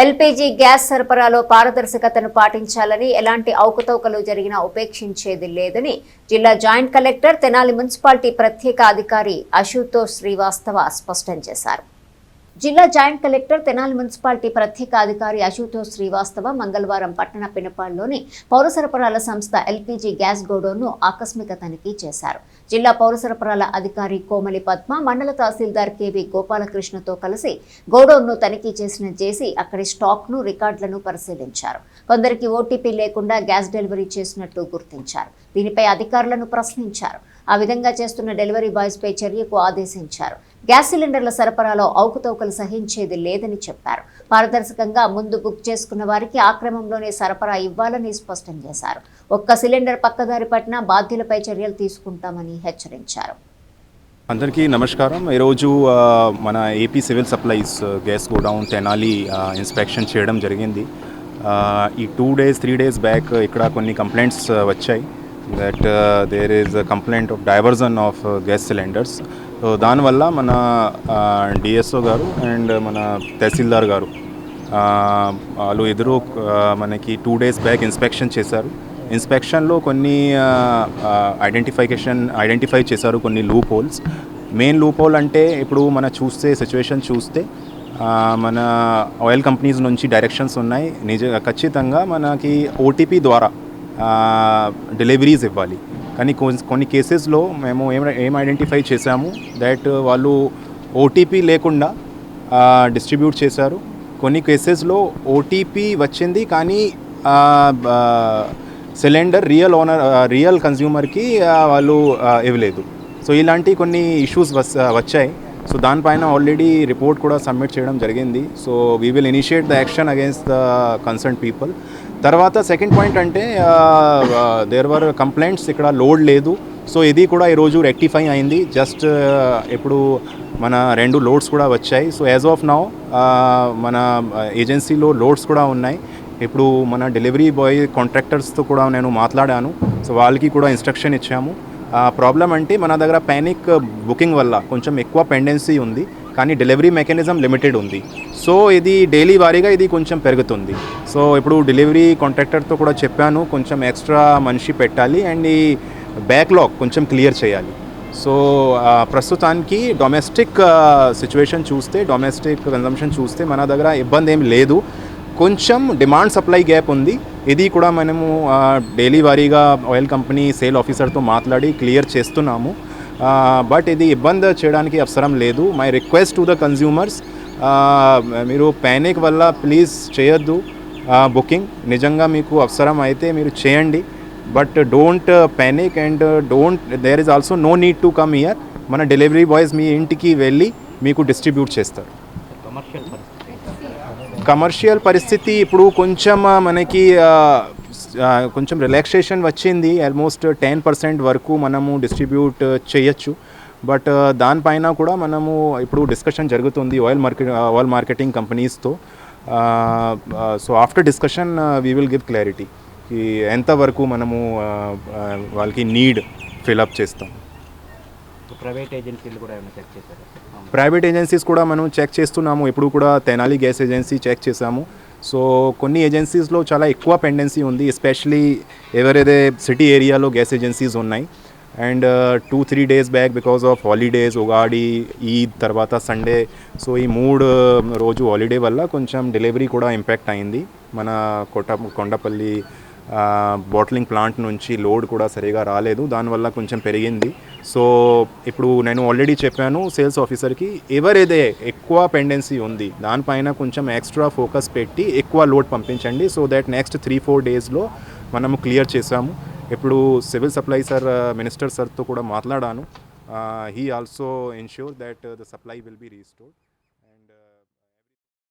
LPG gas సరఫరాలో పారదర్శకతను పాటించాలని, ఎలాంటి అవకతవకలు జరిగినా ఉపేక్షించేది లేదని జిల్లా జాయింట్ కలెక్టర్ తెనాలి మున్సిపాలిటీ ప్రత్యేక అధికారి అశుతోష్ శ్రీవాస్తవ స్పష్టం చేశారు. జిల్లా జాయింట్ కలెక్టర్ తెనాలి మున్సిపాలిటీ ప్రత్యేక అధికారి అశుతోష్ శ్రీవాస్తవ మంగళవారం పట్టణ పినపాడులోని పౌర సరఫరాల సంస్థ ఎల్పీజీ గ్యాస్ గోడౌన్ను ఆకస్మిక తనిఖీ చేశారు. జిల్లా పౌర సరఫరాల అధికారి కోమలి పద్మ, మండల తహసీల్దార్ కేవీ గోపాలకృష్ణతో కలిసి గోడౌన్ను తనిఖీ చేసిన జేసీ అక్కడి స్టాక్ను, రికార్డులను పరిశీలించారు. కొందరికి ఓటీపీ లేకుండా గ్యాస్ డెలివరీ చేసినట్లు గుర్తించారు. దీనిపై అధికారులను ప్రశ్నించారు. ఆ విధంగా చేస్తున్న డెలివరీ బాయ్స్ పై చర్యకు ఆదేశించారు. గ్యాస్ సిలిండర్ల సరఫరాలో అవకతవకలు సహించేది లేదని చెప్పారు. పారదర్శకంగా ముందు బుక్ చేసుకున్న వారికి ఆ క్రమంలోనే సరఫరా ఇవ్వాలని స్పష్టం చేశారు. ఒక్క సిలిండర్ పక్కదారి పట్టినా బాధ్యులపై చర్యలు తీసుకుంటామని హెచ్చరించారు. అందరికీ నమస్కారం. ఈరోజు మన AP civil supplies gas godown Tenali inspection చేయడం జరిగింది. ఈ 2 days 3 days బ్యాక్ ఇక్కడ కొన్ని కంప్లైంట్స్ వచ్చాయి that there is a complaint of diversion of gas cylinders. So దానివల్ల మన డిఎస్ఓ గారు అండ్ మన తహసీల్దార్ గారు వాళ్ళు ఇద్దరు మనకి 2 days బ్యాక్ ఇన్స్పెక్షన్ చేశారు. ఇన్స్పెక్షన్లో కొన్ని ఐడెంటిఫై చేశారు కొన్ని loop holes. Main loop whole అంటే ఇప్పుడు సిచ్యువేషన్ చూస్తే మన ఆయిల్ కంపెనీస్ నుంచి డైరెక్షన్స్ ఉన్నాయి, ఖచ్చితంగా మనకి ఓటీపీ ద్వారా డెలివరీస్ ఇవ్వాలి. కానీ కొన్ని కేసెస్లో మేము ఏం ఐడెంటిఫై చేశాము దట్ వాళ్ళు ఓటీపీ లేకుండా డిస్ట్రిబ్యూట్ చేశారు. కొన్ని కేసెస్లో ఓటీపీ వచ్చింది కానీ సిలిండర్ రియల్ కన్జ్యూమర్కి వాళ్ళు ఇవ్వలేదు. సో ఇలాంటి కొన్ని ఇష్యూస్ వచ్చాయి. సో దానిపైన ఆల్రెడీ రిపోర్ట్ కూడా సబ్మిట్ చేయడం జరిగింది. So we will initiate the action against the concern people. తర్వాత సెకండ్ పాయింట్ అంటే దేర్ వర్ కంప్లైంట్స్ ఇక్కడ లోడ్ లేదు. సో ఇది కూడా ఈరోజు రెక్టిఫై అయింది. జస్ట్ ఇప్పుడు మన 2 లోడ్స్ కూడా వచ్చాయి. సో యాజ్ ఆఫ్ నౌ మన ఏజెన్సీలో లోడ్స్ కూడా ఉన్నాయి. ఇప్పుడు మన డెలివరీ బాయ్ కాంట్రాక్టర్స్తో కూడా నేను మాట్లాడాను. సో వాళ్ళకి కూడా ఇన్స్ట్రక్షన్ ఇచ్చాము. ప్రాబ్లం అంటే మన దగ్గర పానిక్ బుకింగ్ వల్ల కొంచెం ఎక్కువ పెండెన్సీ ఉంది, కానీ డెలివరీ మెకానిజం లిమిటెడ్ ఉంది. సో ఇది డైలీ వారీగా ఇది కొంచెం పెరుగుతుంది. సో ఇప్పుడు డెలివరీ కాంట్రాక్టర్తో కూడా చెప్పాను, కొంచెం ఎక్స్ట్రా మనిషి పెట్టాలి అండ్ ఈ బ్యాక్లాగ్ కొంచెం క్లియర్ చేయాలి. సో ప్రస్తుతానికి డొమెస్టిక్ సిచ్యువేషన్ చూస్తే, డొమెస్టిక్ కన్జంప్షన్ చూస్తే మన దగ్గర ఇబ్బంది ఏం లేదు. కొంచెం డిమాండ్ సప్లై గ్యాప్ ఉంది. ఇది కూడా మనము డైలీ వారీగా ఆయిల్ కంపెనీ సేల్ ఆఫీసర్తో మాట్లాడి క్లియర్ చేస్తున్నాము. బట్ ఇది ఇబ్బంది చేయడానికి అవసరం లేదు. My request to the consumers, మీరు ప్యానిక్ వల్ల ప్లీజ్ చేయొద్దు బుకింగ్. నిజంగా మీకు అవసరం అయితే మీరు చేయండి, but don't panic and there is also no need to come here. మన డెలివరీ బాయ్స్ మీ ఇంటికి వెళ్ళి మీకు డిస్ట్రిబ్యూట్ చేస్తారు. కమర్షియల్ పరిస్థితి ఇప్పుడు కొంచెం మనకి కొంచెం రిలాక్సేషన్ వచ్చింది. ఆల్మోస్ట్ 10% వరకు మనము డిస్ట్రిబ్యూట్ చేయొచ్చు. బట్ దానిపైన కూడా మనము ఇప్పుడు డిస్కషన్ జరుగుతుంది ఆయిల్ మార్కెటింగ్ కంపెనీస్తో. So after discussion we will give clarity ఎంతవరకు మనము వాళ్ళకి నీడ్ ఫిల్అప్ చేస్తాం. ప్రైవేట్ ఏజెన్సీలు కూడా ఏమైనా చెక్ చేశారు? ప్రైవేట్ ఏజెన్సీస్ కూడా మనం చెక్ చేస్తున్నాము. ఇప్పుడు కూడా తెనాలి గ్యాస్ ఏజెన్సీ చెక్ చేసాము. సో కొన్ని ఏజెన్సీస్లో చాలా ఎక్కువ పెండెన్సీ ఉంది, ఎస్పెషలీ ఎవరైతే సిటీ ఏరియాలో గ్యాస్ ఏజెన్సీస్ ఉన్నాయి. And 2-3 days back because of holidays, Ugadi, Eid, తర్వాత సండే, సో ఈ 3 రోజు హాలిడే వల్ల కొంచెం డెలివరీ కూడా ఇంపాక్ట్ అయింది. మన కొండపల్లి బాటిలింగ్ ప్లాంట్ నుంచి లోడ్ కూడా సరిగా రాలేదు, దానివల్ల కొంచెం పెరిగింది. సో ఇప్పుడు నేను ఆల్రెడీ చెప్పాను సేల్స్ ఆఫీసర్కి, ఎవరైతే ఎక్కువ పెండెన్సీ ఉంది దానిపైన కొంచెం ఎక్స్ట్రా ఫోకస్ పెట్టి ఎక్కువ లోడ్ పంపించండి. సో దట్ నెక్స్ట్ 3-4 daysలో మనము క్లియర్ చేసాము. ఇప్పుడు సివిల్ సప్లై మినిస్టర్ సార్తో కూడా మాట్లాడాను. He also ensure that the supply will be restored.